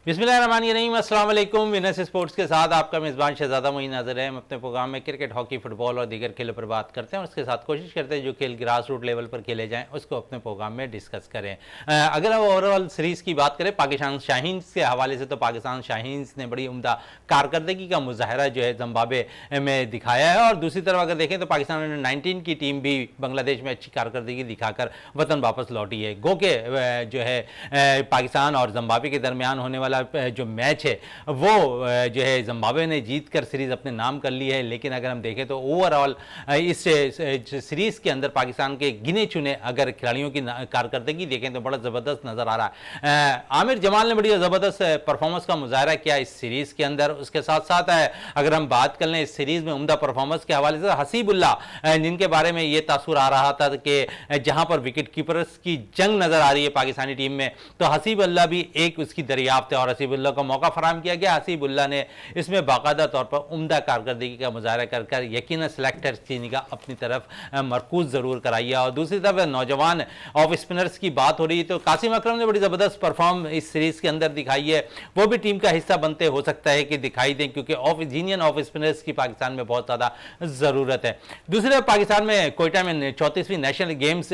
बिस्मिल्लाहिर्रहमानिर्रहीम, अस्सलाम वालेकुम। विनर्स स्पोर्ट्स के साथ आपका मेज़बान शहजादा मोइन नाज़र है। हम अपने प्रोग्राम में क्रिकेट, हॉकी, फुटबॉल और दीगर खेलों पर बात करते हैं और उसके साथ कोशिश करते हैं जो खेल ग्रास रूट लेवल पर खेले जाएं उसको अपने प्रोग्राम में डिस्कस करें। अगर हम ओवरऑल सीरीज़ की बात करें पाकिस्तान शाहीन्स के हवाले से, तो पाकिस्तान शाहीन्स ने बड़ी उम्दा कारकर्दगी का मुजाहरा जो है ज़िम्बाब्वे में दिखाया है। और दूसरी तरफ अगर देखें तो पाकिस्तान अंडर-19 की टीम भी बांग्लादेश में अच्छी कारकर्दगी दिखाकर वतन वापस लौटी है। गो के जो है पाकिस्तान और ज़िम्बाब्वे के दरमियान होने वाला जो मैच है वो जो है ज़िम्बाब्वे ने जीत कर सीरीज़ अपने नाम कर ली है। लेकिन अगर हम देखें तो ओवरऑल इस सीरीज़ के अंदर पाकिस्तान के गिने चुने अगर खिलाड़ियों की कारकर्दगी देखें तो बड़ा ज़बरदस्त नज़र आ रहा है। आमिर जमाल ने बड़ी ज़बरदस्त परफॉर्मेंस का मुजाहरा किया इस सीरीज़ के अंदर। उसके साथ साथ अगर हम बात कर लें इस सीरीज़ में उम्दा परफॉर्मेंस के हवाले से हसीबुल्लाह, जिनके बारे में ये तासुर आ रहा था कि जहाँ पर विकेट कीपर्स की जंग नज़र आ रही है पाकिस्तानी टीम में, तो हसीबुल्लाह भी एक उसकी दरियाफ्त है और हसीबुल्लाह को मौका फराहम किया गया। हसीबुल्लाह ने इसमें बाकायदा तौर पर उम्दा कारकर्दगी का मुजाहरा कर यकीनन सिलेक्टर चीनी का अपनी तरफ मरकूज ज़रूर कराई है। और दूसरी तरफ नौजवान ऑफ स्पिनर्स की बात हो रही है तो कासिम अकरम ने बड़ी ज़बरदस्त परफॉर्म इस सीरीज़ के अंदर दिखाई है। वो भी टीम का हिस्सा बनते हो सकता है कि दिखाई दें, क्योंकि इंजीनियर ऑफ स्पिनर्स की पाकिस्तान में बहुत ज़्यादा ज़रूरत है। दूसरी तरफ पाकिस्तान में कोयटा में 34वीं नेशनल गेम्स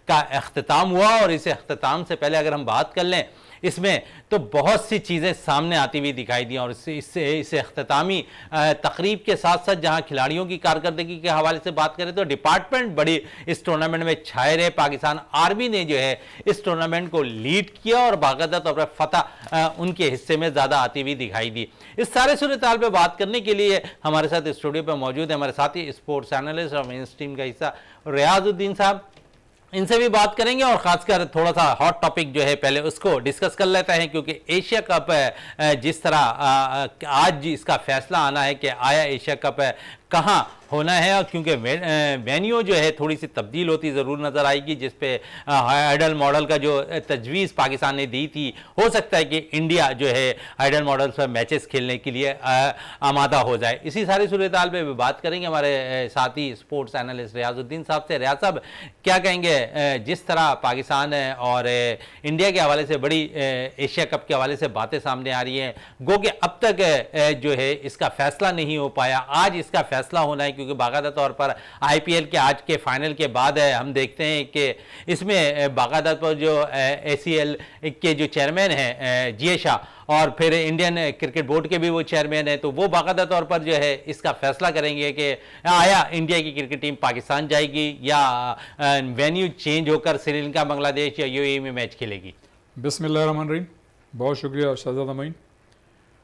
का अख्ताम हुआ और इस अख्ताम से पहले अगर हम बात कर लें इसमें तो बहुत सी चीज़ें सामने आती हुई दिखाई दी। और इस अख्तामी तकरीब के साथ साथ जहां खिलाड़ियों की कारकर्दगी के हवाले से बात करें तो डिपार्टमेंट बड़ी इस टूर्नामेंट में छाए रहे। पाकिस्तान आर्मी ने जो है इस टूर्नामेंट को लीड किया और बाकायदा तौर पर फतह उनके हिस्से में ज़्यादा आती हुई दिखाई दी। इस सारे सूरत हाल पर बात करने के लिए हमारे साथ स्टूडियो पर मौजूद है हमारे साथी स्पोर्ट्स एनालिस्ट और मेन स्ट्रीम का हिस्सा रियाजुद्दीन साहब। इनसे भी बात करेंगे और खासकर थोड़ा सा हॉट टॉपिक जो है पहले उसको डिस्कस कर लेते हैं, क्योंकि एशिया कप जिस तरह आज इसका फैसला आना है कि आया एशिया कप कहाँ होना है, और क्योंकि वेन्यू जो है थोड़ी सी तब्दील होती ज़रूर नज़र आएगी, जिस पे हाइडल मॉडल का जो तजवीज़ पाकिस्तान ने दी थी, हो सकता है कि इंडिया जो है हाइडल मॉडल पर मैचेस खेलने के लिए आमादा हो जाए। इसी सारी सूरत हाल पर बात करेंगे हमारे साथी स्पोर्ट्स एनालिस्ट रियाजुद्दीन साहब से। रियाज साहब क्या कहेंगे, जिस तरह पाकिस्तान और इंडिया के हवाले से बड़ी एशिया कप के हवाले से बातें सामने आ रही हैं, गो कि अब तक जो है इसका फैसला नहीं हो पाया, आज इसका फैसला होना है, क्योंकि बाकायदा तौर पर आईपीएल के आज के फाइनल के बाद हम देखते हैं कि इसमें बाकायदा तौर जो एसीएल के जो चेयरमैन हैं जीए शाह और फिर इंडियन क्रिकेट बोर्ड के भी वो चेयरमैन हैं, तो वो बाकायदा तौर पर जो है इसका फैसला करेंगे कि आया इंडिया की क्रिकेट टीम पाकिस्तान जाएगी या वेन्यू चेंज होकर श्रीलंका, बांग्लादेश या यूएई में मैच खेलेगी। बिस्मिल्लाहिर्रहमानिर्रहीम, बहुत शुक्रिया शहजादा मोइन।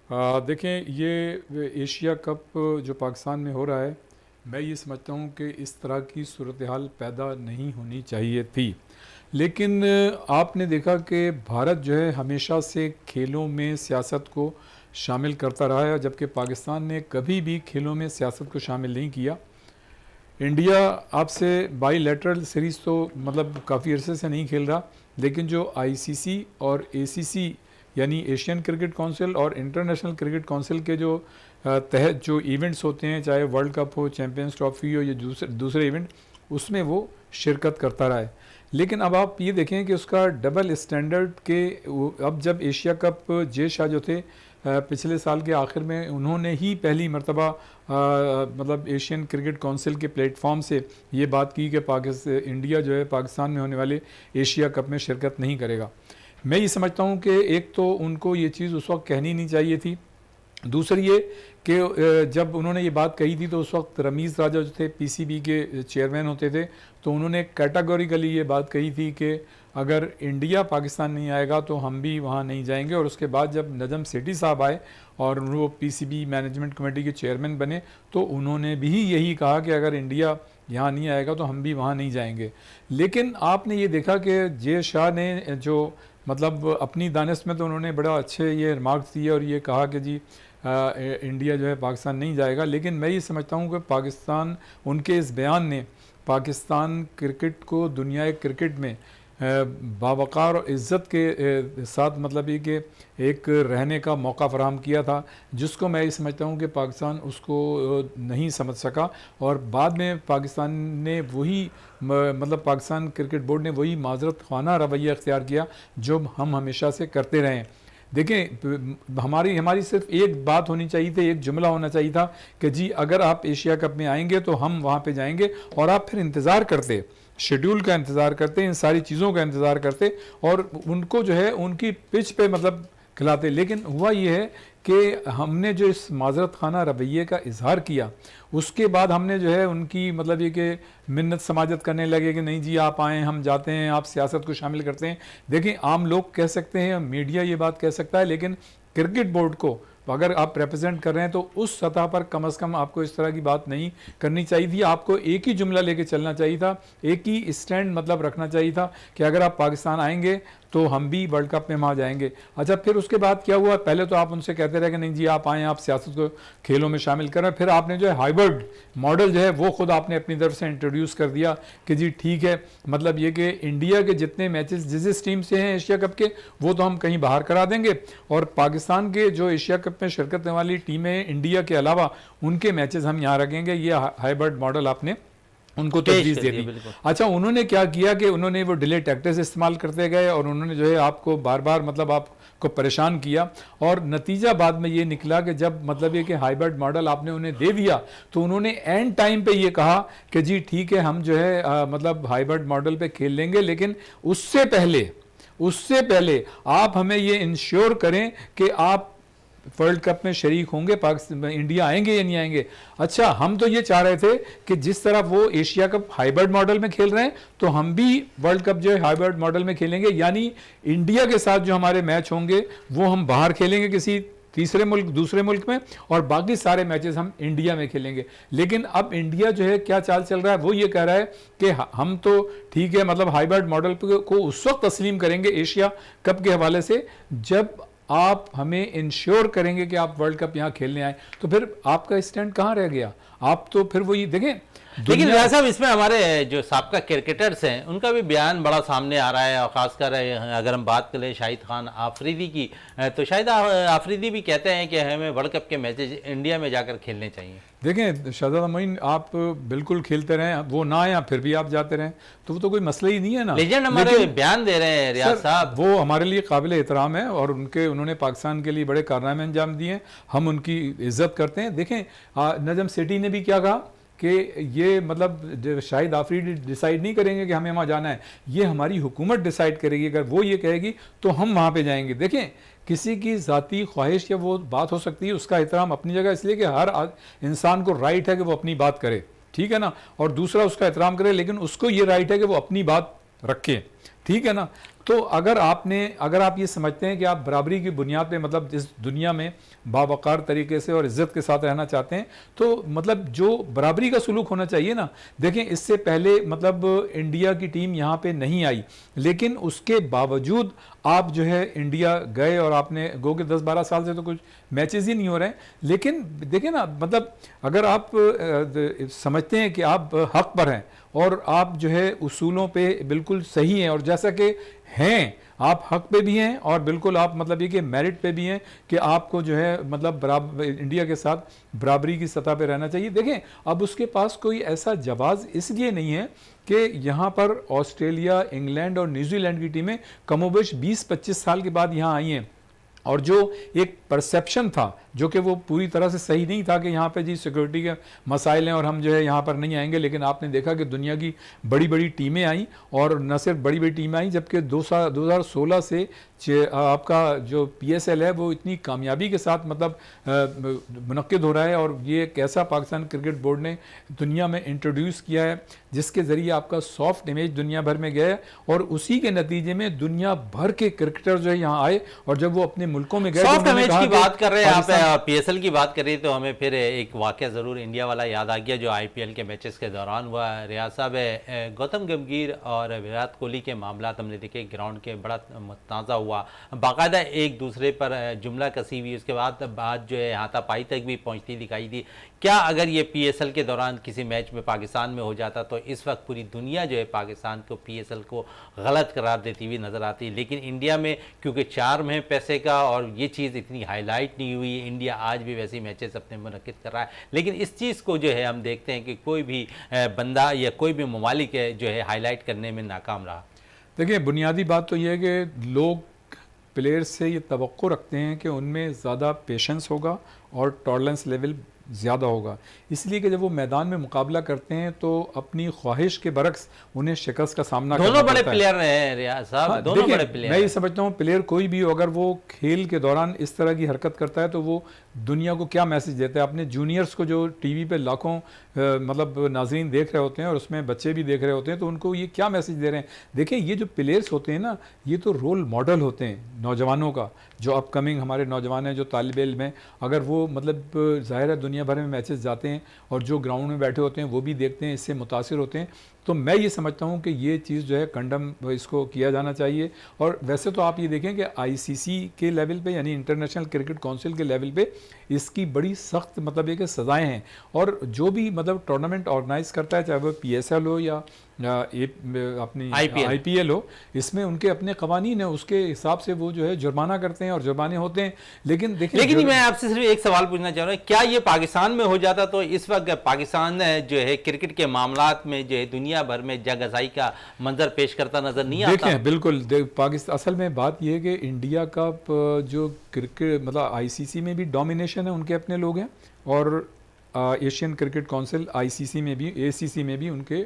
देखें, ये एशिया कप जो पाकिस्तान में हो रहा है, मैं ये समझता हूँ कि इस तरह की सूरत हाल पैदा नहीं होनी चाहिए थी। लेकिन आपने देखा कि भारत जो है हमेशा से खेलों में सियासत को शामिल करता रहा है, जबकि पाकिस्तान ने कभी भी खेलों में सियासत को शामिल नहीं किया। इंडिया आपसे बाईलैटरल सीरीज़ तो मतलब काफ़ी अरसे से नहीं खेल रहा, लेकिन जो आईसीसी और एसीसी यानी एशियन क्रिकेट काउंसिल और इंटरनेशनल क्रिकेट काउंसिल के जो तहत जो इवेंट्स होते हैं, चाहे वर्ल्ड कप हो, चैम्पियंस ट्रॉफी हो या दूसरे इवेंट, उसमें वो शिरकत करता रहा है। लेकिन अब आप ये देखें कि उसका डबल स्टैंडर्ड के अब जब एशिया कप जे शाह जो थे पिछले साल के आखिर में, उन्होंने ही पहली मरतबा मतलब एशियन क्रिकेट काउंसिल के प्लेटफॉर्म से ये बात की कि इंडिया जो है पाकिस्तान में होने वाले एशिया कप में शिरकत नहीं करेगा। मैं ये समझता हूँ कि एक तो उनको ये चीज़ उस वक्त कहनी नहीं चाहिए थी। दूसरी ये कि जब उन्होंने ये बात कही थी तो उस वक्त रमीज़ राजा जो थे पीसीबी के चेयरमैन होते थे, तो उन्होंने कैटेगोरिकली ये बात कही थी कि अगर इंडिया पाकिस्तान नहीं आएगा तो हम भी वहाँ नहीं जाएंगे। और उसके बाद जब नजम सेठी साहब आए और वो पीसीबी मैनेजमेंट कमेटी के चेयरमैन बने, तो उन्होंने भी यही कहा कि अगर इंडिया यहाँ नहीं आएगा तो हम भी वहाँ नहीं जाएंगे। लेकिन आपने ये देखा कि जे शाह ने जो मतलब अपनी दानिश में तो उन्होंने बड़ा अच्छे ये रिमार्क्स दिए और ये कहा कि जी इंडिया जो है पाकिस्तान नहीं जाएगा। लेकिन मैं ये समझता हूँ कि पाकिस्तान, उनके इस बयान ने पाकिस्तान क्रिकेट को दुनिया क्रिकेट में बावकार और इज़्ज़त के साथ मतलब ये कि एक रहने का मौका फराहम किया था, जिसको मैं ये समझता हूँ कि पाकिस्तान उसको नहीं समझ सका। और बाद में पाकिस्तान ने वही मतलब पाकिस्तान क्रिकेट बोर्ड ने वही माजरत खाना रवैया अख्तियार किया जो हम हमेशा से करते रहे हैं। देखें हमारी हमारी सिर्फ एक बात होनी चाहिए थी, एक जुमला होना चाहिए था कि जी अगर आप एशिया कप में आएंगे तो हम वहाँ पे जाएंगे, और आप फिर इंतज़ार करते, शेड्यूल का इंतज़ार करते, इन सारी चीज़ों का इंतज़ार करते और उनको जो है उनकी पिच पे मतलब खिलाते। लेकिन हुआ ये है कि हमने जो इस माजरत खाना रवैये का इजहार किया, उसके बाद हमने जो है उनकी मतलब ये कि मिन्नत समाजत करने लगे कि नहीं जी आप आएँ, हम जाते हैं, आप सियासत को शामिल करते हैं। देखिए आम लोग कह सकते हैं, मीडिया ये बात कह सकता है, लेकिन क्रिकेट बोर्ड को अगर आप रिप्रेजेंट कर रहे हैं तो उस सतह पर कम से कम आपको इस तरह की बात नहीं करनी चाहिए थी। आपको एक ही जुमला लेके चलना चाहिए था, एक ही स्टैंड मतलब रखना चाहिए था कि अगर आप पाकिस्तान आएंगे तो हम भी वर्ल्ड कप में वहाँ जाएंगे। अच्छा, फिर उसके बाद क्या हुआ? पहले तो आप उनसे कहते रहे कि नहीं जी आप आएँ, आप सियासत को खेलों में शामिल करें। फिर आपने जो है हाइब्रिड मॉडल जो है वो खुद आपने अपनी तरफ से इंट्रोड्यूस कर दिया कि जी ठीक है, मतलब ये कि इंडिया के जितने मैचेस जिस टीम से हैं एशिया कप के, वो तो हम कहीं बाहर करा देंगे, और पाकिस्तान के जो एशिया कप में शिरकत करने वाली टीमें इंडिया के अलावा उनके मैचेस हम यहाँ रखेंगे। ये हाइब्रिड मॉडल आपने उनको तजवीज़ दे दी। अच्छा, उन्होंने क्या किया कि उन्होंने वो डिले टैक्टिक्स इस्तेमाल करते गए और उन्होंने जो है आपको बार बार मतलब आपको परेशान किया, और नतीजा बाद में ये निकला कि जब मतलब ये कि हाइब्रिड मॉडल आपने उन्हें दे दिया तो उन्होंने एंड टाइम पे ये कहा कि जी ठीक है हम जो है मतलब हाइब्रिड मॉडल पे खेल लेंगे, लेकिन उससे पहले आप हमें ये इंश्योर करें कि आप वर्ल्ड कप में शरीक होंगे, पाकिस्तान इंडिया आएंगे या नहीं आएंगे। अच्छा, हम तो ये चाह रहे थे कि जिस तरह वो एशिया कप हाइब्रिड मॉडल में खेल रहे हैं तो हम भी वर्ल्ड कप जो है हाइब्रिड मॉडल में खेलेंगे, यानी इंडिया के साथ जो हमारे मैच होंगे वो हम बाहर खेलेंगे किसी तीसरे मुल्क दूसरे मुल्क में, और बाकी सारे मैचेस हम इंडिया में खेलेंगे। लेकिन अब इंडिया जो है क्या चाल चल रहा है, वो ये कह रहा है कि हम तो ठीक है मतलब हाइब्रिड मॉडल को उस वक्त तस्लीम करेंगे एशिया कप के हवाले से जब आप हमें इंश्योर करेंगे कि आप वर्ल्ड कप यहाँ खेलने आए। तो फिर आपका स्टैंड कहाँ रह गया? आप तो फिर वही देखें। लेकिन रियाज साहब, इसमें हमारे जो साबका क्रिकेटर्स हैं उनका भी बयान बड़ा सामने आ रहा है, और ख़ासकर अगर हम बात करें शाहिद खान आफरीदी की, तो शाहिद आफरीदी भी कहते हैं कि हमें वर्ल्ड कप के मैचेज इंडिया में जाकर खेलने चाहिए। देखें शहजादा मोइन, आप बिल्कुल खेलते रहें, वो ना आया फिर भी आप जाते रहें, तो वो तो कोई मसला ही नहीं है ना। लेजेंड हमारे बयान दे रहे हैं रियाज साहब, वो हमारे लिए काबिल एहतराम है और उन्होंने पाकिस्तान के लिए बड़े कारनामे अंजाम दिए हैं, हम उनकी इज्जत करते हैं। देखें नजम सेठी ने भी क्या कहा कि ये मतलब शाहिद आफरीदी डिसाइड नहीं करेंगे कि हमें वहाँ जाना है, ये हमारी हुकूमत डिसाइड करेगी, अगर वो ये कहेगी तो हम वहाँ पे जाएंगे। देखें किसी की ज़ाती ख्वाहिश या वो बात हो सकती है, उसका एहतराम अपनी जगह, इसलिए कि हर इंसान को राइट है कि वो अपनी बात करे, ठीक है ना, और दूसरा उसका एहतराम करे, लेकिन उसको ये राइट है कि वो अपनी बात रखे, ठीक है ना। तो अगर आप ये समझते हैं कि आप बराबरी की बुनियाद पे मतलब इस दुनिया में बावकार तरीके से और इज़्ज़त के साथ रहना चाहते हैं, तो मतलब जो बराबरी का सलूक होना चाहिए ना। देखें इससे पहले मतलब इंडिया की टीम यहाँ पे नहीं आई, लेकिन उसके बावजूद आप जो है इंडिया गए और आपने गो के 10-12 साल से तो कुछ मैचेस ही नहीं हो रहे हैं। लेकिन देखें ना, मतलब अगर आप समझते हैं कि आप हक पर हैं और आप जो है उसूलों पे बिल्कुल सही हैं, और जैसा कि हैं आप हक पे भी हैं और बिल्कुल आप मतलब ये कि मेरिट पे भी हैं कि आपको जो है मतलब बराबर इंडिया के साथ बराबरी की सतह पे रहना चाहिए। देखें अब उसके पास कोई ऐसा जवाज़ इसलिए नहीं है कि यहाँ पर ऑस्ट्रेलिया, इंग्लैंड और न्यूजीलैंड की टीमें कमोबेश 20-25 साल के बाद यहाँ आई हैं, और जो एक परसेप्शन था जो कि वो पूरी तरह से सही नहीं था कि यहाँ पे जी सिक्योरिटी के मसाइल हैं और हम जो है यहाँ पर नहीं आएंगे, लेकिन आपने देखा कि दुनिया की बड़ी बड़ी टीमें आई, और न सिर्फ बड़ी बड़ी टीमें आई, जबकि 2016 से आपका जो PSL है वो इतनी कामयाबी के साथ मतलब मुनक्किद हो रहा है, और ये एक ऐसा पाकिस्तान क्रिकेट बोर्ड ने दुनिया में इंट्रोड्यूस किया है जिसके ज़रिए आपका सॉफ्ट इमेज दुनिया भर में गया है, और उसी के नतीजे में दुनिया भर के क्रिकेटर जो है यहाँ आए, और जब वो अपने मुल्कों में गए, सॉफ्ट इमेज की बात कर रहे हैं आप, PSL की बात कर रही तो हमें फिर एक वाकया ज़रूर इंडिया वाला याद आ गया जो IPL के मैचेस के दौरान हुआ। रियाज साहब, गौतम गंभीर और विराट कोहली के मामला हमने देखे ग्राउंड के बड़ा ताज़ा हुआ, बाकायदा एक दूसरे पर जुमला कसी हुई, उसके बाद बात जो है हाथापाई तक भी पहुंचती दिखाई दी। क्या अगर ये PSL के दौरान किसी मैच में पाकिस्तान में हो जाता तो इस वक्त पूरी दुनिया जो है पाकिस्तान को PSL को गलत करार देती हुई नज़र आती, लेकिन इंडिया में क्योंकि चार्म है पैसे का और ये चीज़ इतनी हाईलाइट नहीं हुई, इंडिया आज भी वैसी मैचेस अपने मुनक्किद कर रहा है, लेकिन इस चीज़ को जो है हम देखते हैं कि कोई भी बंदा या कोई भी ममालिक जो है हाईलाइट करने में नाकाम रहा। देखिए बुनियादी बात तो यह है कि लोग प्लेयर्स से ये तवक्को रखते हैं कि उनमें ज़्यादा पेशेंस होगा और टॉलरेंस लेवल ज़्यादा होगा, इसलिए कि जब वो मैदान में मुकाबला करते हैं तो अपनी ख्वाहिश के बरक्स उन्हें शिकस्त का सामना करना दोनों बड़े पड़ता है। प्लेयर हैं रियाज साहब, हाँ, दोनों देखिए, बड़े प्लेयर मैं ये हैं। समझता हूँ प्लेयर कोई भी हो, अगर वो खेल के दौरान इस तरह की हरकत करता है तो वो दुनिया को क्या मैसेज देता है। अपने जूनियर्स को जो टीवी पे लाखों मतलब नाजरीन देख रहे होते हैं और उसमें बच्चे भी देख रहे होते हैं, तो उनको ये क्या मैसेज दे रहे हैं। देखिए, ये जो प्लेयर्स होते हैं ना, ये तो रोल मॉडल होते हैं नौजवानों का, जो अपकमिंग हमारे नौजवान हैं, जो तालिब इल्म हैं। अगर वो मतलब ज़ाहिर है दुनिया भर में मैचेस जाते हैं और जो ग्राउंड में बैठे होते हैं वो भी देखते हैं, इससे मुतासिर होते हैं। तो मैं ये समझता हूँ कि ये चीज़ जो है कंडम इसको किया जाना चाहिए। और वैसे तो आप ये देखें कि आईसीसी के लेवल पे, यानी इंटरनेशनल क्रिकेट काउंसिल के लेवल पे, इसकी बड़ी सख्त मतलब ये कि सज़ाएँ हैं। और जो भी मतलब टूर्नामेंट ऑर्गेनाइज करता है, चाहे वो PSL हो या अपनी IPL हो, इसमें उनके अपने कवानीन है, उसके हिसाब से वो जो है जुर्माना करते हैं और जुर्माने होते हैं। लेकिन देखिए, लेकिन मैं आपसे सिर्फ एक सवाल पूछना चाह रहा हूँ, क्या ये पाकिस्तान में हो जाता तो इस वक्त पाकिस्तान जो है क्रिकेट के मामलात में जो है दुनिया भर में जगहसाई का मंजर पेश करता नजर नहीं आता? देखें, बिल्कुल पाकिस्तान, असल में बात यह है कि इंडिया का जो क्रिकेट मतलब ICC में भी डोमिनेशन है, उनके अपने लोग हैं, और एशियन क्रिकेट काउंसिल ICC में भी, ACC में भी उनके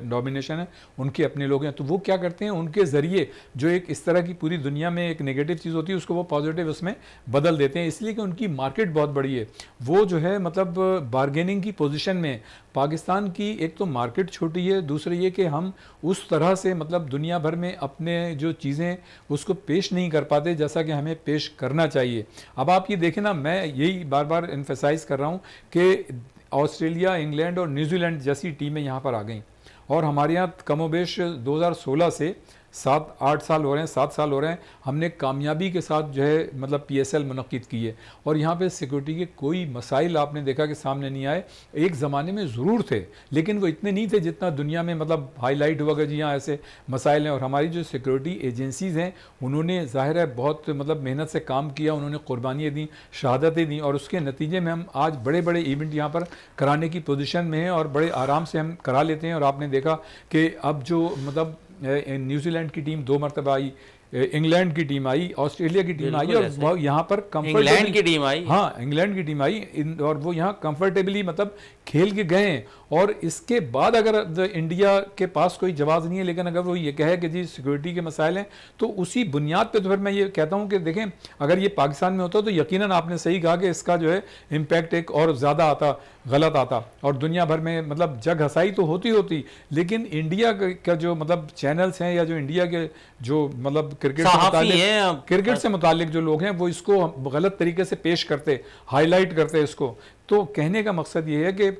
डोमिनेशन है, उनके अपने लोग हैं। तो वो क्या करते हैं, उनके ज़रिए जो एक इस तरह की पूरी दुनिया में एक नेगेटिव चीज़ होती है उसको वो पॉजिटिव उसमें बदल देते हैं, इसलिए कि उनकी मार्केट बहुत बड़ी है। वो जो है मतलब बारगेनिंग की पोजीशन में, पाकिस्तान की एक तो मार्केट छोटी है, दूसरी ये कि हम उस तरह से मतलब दुनिया भर में अपने जो चीज़ें उसको पेश नहीं कर पाते जैसा कि हमें पेश करना चाहिए। अब आप ये देखें ना, मैं यही बार बार एम्फेसाइज कर रहा हूँ कि ऑस्ट्रेलिया, इंग्लैंड और न्यूजीलैंड जैसी टीमें यहाँ पर आ गई, और हमारे यहाँ कमोबेश 2016 से 7-8 साल हो रहे हैं, 7 साल हो रहे हैं, हमने कामयाबी के साथ जो है मतलब PSL मुनक्किद की है। और यहाँ पे सिक्योरिटी के कोई मसाइल आपने देखा कि सामने नहीं आए। एक ज़माने में ज़रूर थे, लेकिन वो इतने नहीं थे जितना दुनिया में मतलब हाईलाइट हुआ कि जी हाँ ऐसे मसाइल हैं। और हमारी जो सिक्योरिटी एजेंसीज़ हैं, उन्होंने ज़ाहिर है बहुत मतलब मेहनत से काम किया, उन्होंने कुर्बानियाँ दी, शहादतें दी, और उसके नतीजे में हम आज बड़े बड़े इवेंट यहाँ पर कराने की पोजीशन में हैं और बड़े आराम से हम करा लेते हैं। और आपने देखा कि अब जो मतलब न्यूजीलैंड की टीम 2 मरतबा आई, इंग्लैंड की टीम आई, ऑस्ट्रेलिया की टीम आई, और वो यहाँ पर इंग्लैंड की टीम आई, हाँ इंग्लैंड की टीम आई, और वो यहाँ कंफर्टेबली मतलब खेल के गए हैं। और इसके बाद अगर इंडिया के पास कोई जवाब नहीं है, लेकिन अगर वो ये कहे कि जी सिक्योरिटी के मसाइल हैं, तो उसी बुनियाद पे तो फिर मैं ये कहता हूँ कि देखें, अगर ये पाकिस्तान में होता तो यकीनन आपने सही कहा कि इसका जो है इम्पैक्ट एक और ज़्यादा आता, गलत आता, और दुनिया भर में मतलब जग हसाई तो होती। लेकिन इंडिया का जो मतलब चैनल्स हैं या जो इंडिया के जो मतलब क्रिकेट से मुतालिक जो लोग हैं, वो इसको गलत तरीके से पेश करते, हाईलाइट करते इसको। तो कहने का मकसद ये है कि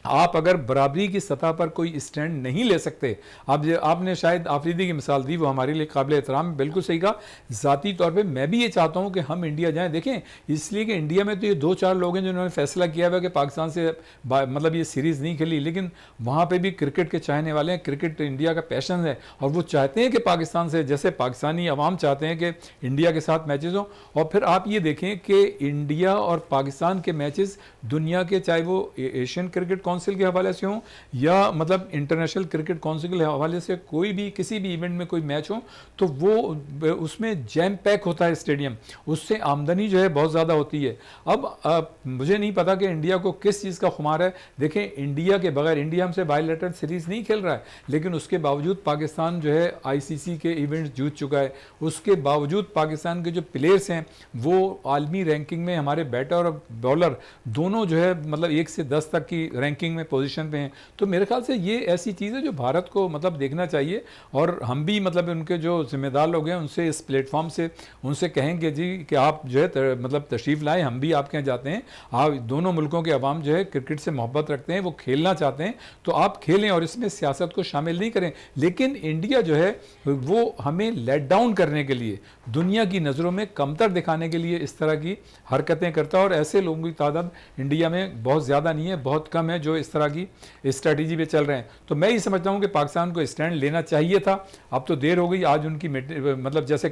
आप अगर बराबरी की सतह पर कोई स्टैंड नहीं ले सकते, आपने शायद आफरीदी की मिसाल दी, वो हमारे लिए काबिल एहतराम, बिल्कुल सही कहा। ज़ाती तौर पे मैं भी ये चाहता हूँ कि हम इंडिया जाएं। देखें, इसलिए कि इंडिया में तो ये 2-4 लोग हैं जिन्होंने फैसला किया हुआ कि पाकिस्तान से मतलब ये सीरीज़ नहीं खेली, लेकिन वहाँ पर भी क्रिकेट के चाहने वाले हैं, क्रिकेट इंडिया का पैशन है, और वो चाहते हैं कि पाकिस्तान से, जैसे पाकिस्तानी अवाम चाहते हैं कि इंडिया के साथ मैचेज़ हों। और फिर आप ये देखें कि इंडिया और पाकिस्तान के मैचेज़ दुनिया के, चाहे वो एशियन क्रिकेट काउंसिल के हवाले से हो या मतलब इंटरनेशनल क्रिकेट काउंसिल के हवाले से, कोई भी किसी भी इवेंट में कोई मैच हो, तो वो उसमें जैम पैक होता है स्टेडियम, उससे आमदनी जो है बहुत ज़्यादा होती है। अब मुझे नहीं पता कि इंडिया को किस चीज़ का खुमार है। देखें, इंडिया के बगैर, इंडिया हमसे बायलैटरल सीरीज़ नहीं खेल रहा है, लेकिन उसके बावजूद पाकिस्तान जो है ICC के इवेंट्स जीत चुका है। उसके बावजूद पाकिस्तान के जो प्लेयर्स हैं वो आलमी रैंकिंग में, हमारे बैटर और बॉलर दोनों जो है मतलब 1 से 10 तक की रैंकिंग में पोजीशन पे हैं। तो मेरे ख्याल से ये ऐसी चीज़ है जो भारत को मतलब देखना चाहिए, और हम भी मतलब उनके जो जिम्मेदार लोग हैं उनसे इस प्लेटफॉर्म से उनसे कहेंगे जी कि आप जो है मतलब तशरीफ़ लाएं, हम भी आपके यहाँ जाते हैं। आप दोनों मुल्कों के अवाम जो है क्रिकेट से मोहब्बत रखते हैं, वो खेलना चाहते हैं, तो आप खेलें और इसमें सियासत को शामिल नहीं करें। लेकिन इंडिया जो है वो हमें लेट डाउन करने के लिए, दुनिया की नज़रों में कमतर दिखाने के लिए इस तरह की हरकतें करता है, और ऐसे लोगों की तादाद इंडिया में बहुत ज़्यादा नहीं है, बहुत कम है जो इस तरह की स्ट्रैटेजी पे चल रहे हैं। तो मैं ये समझता हूँ कि पाकिस्तान को स्टैंड लेना चाहिए था। अब तो देर हो गई, आज उनकी मतलब जैसे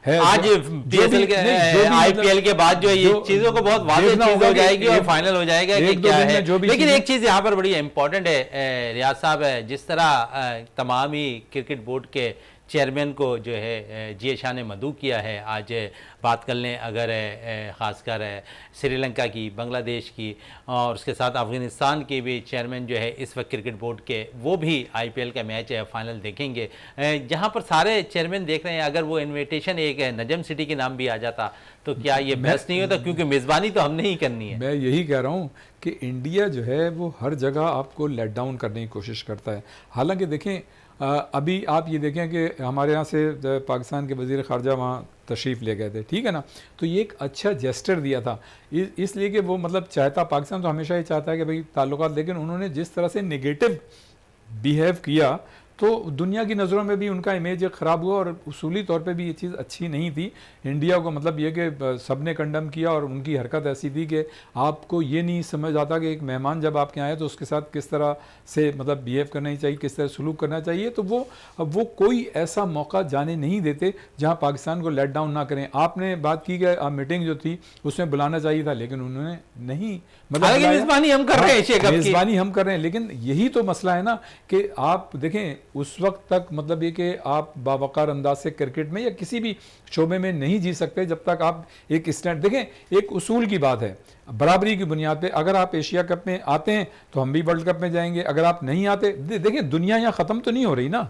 है आज PSL के IPL के बाद जो ये चीजों को बहुत वाज़ेह चीज हो जाएगी और फाइनल हो जाएगा कि क्या है। लेकिन एक चीज यहाँ पर बड़ी इंपॉर्टेंट है रियाज साहब, है जिस तरह तमाम ही क्रिकेट बोर्ड के चेयरमैन को जो है जी शान मदऊ किया है। आज बात कर लें अगर ख़ासकर श्रीलंका की, बांग्लादेश की और उसके साथ अफ़गानिस्तान के भी चेयरमैन जो है इस वक्त क्रिकेट बोर्ड के, वो भी आईपीएल का मैच फाइनल देखेंगे। जहां पर सारे चेयरमैन देख रहे हैं, अगर वो इनविटेशन एक नजम सिटी के नाम भी आ जाता तो क्या ये बेस्ट नहीं होता, क्योंकि मेज़बानी तो हमने ही करनी है। मैं यही कह रहा हूँ कि इंडिया जो है वो हर जगह आपको लेट डाउन करने की कोशिश करता है। हालांकि देखें अभी आप ये देखें कि हमारे यहाँ से पाकिस्तान के वज़ीर ख़ारजा वहाँ तशरीफ़ ले गए थे, ठीक है ना, तो ये एक अच्छा जेस्टर दिया था इसलिए कि वो मतलब चाहता, पाकिस्तान तो हमेशा ही चाहता है कि भाई ताल्लुकात, लेकिन उन्होंने जिस तरह से नेगेटिव बिहेव किया तो दुनिया की नज़रों में भी उनका इमेज ख़राब हुआ और उसूली तौर पे भी ये चीज़ अच्छी नहीं थी इंडिया को। मतलब ये कि सब ने कंडम किया और उनकी हरकत ऐसी थी कि आपको ये नहीं समझ आता कि एक मेहमान जब आपके आए तो उसके साथ किस तरह से मतलब बिहेव करना चाहिए, किस तरह सलूक करना चाहिए। तो वो कोई ऐसा मौका जाने नहीं देते जहाँ पाकिस्तान को लेट डाउन ना करें। आपने बात की कि मीटिंग जो थी उसमें बुलाना चाहिए था, लेकिन उन्होंने नहीं, मतलब मेज़बानी हम कर रहे हैं, मेज़बानी हम कर रहे हैं। लेकिन यही तो मसला है ना कि आप देखें उस वक्त तक मतलब ये कि आप बावकार अंदाज से क्रिकेट में या किसी भी शोबे में नहीं जी सकते जब तक आप एक स्टैंड देखें। एक उसूल की बात है, बराबरी की बुनियाद पे अगर आप एशिया कप में आते हैं तो हम भी वर्ल्ड कप में जाएंगे, अगर आप नहीं आते देखें दुनिया यहाँ ख़त्म तो नहीं हो रही ना,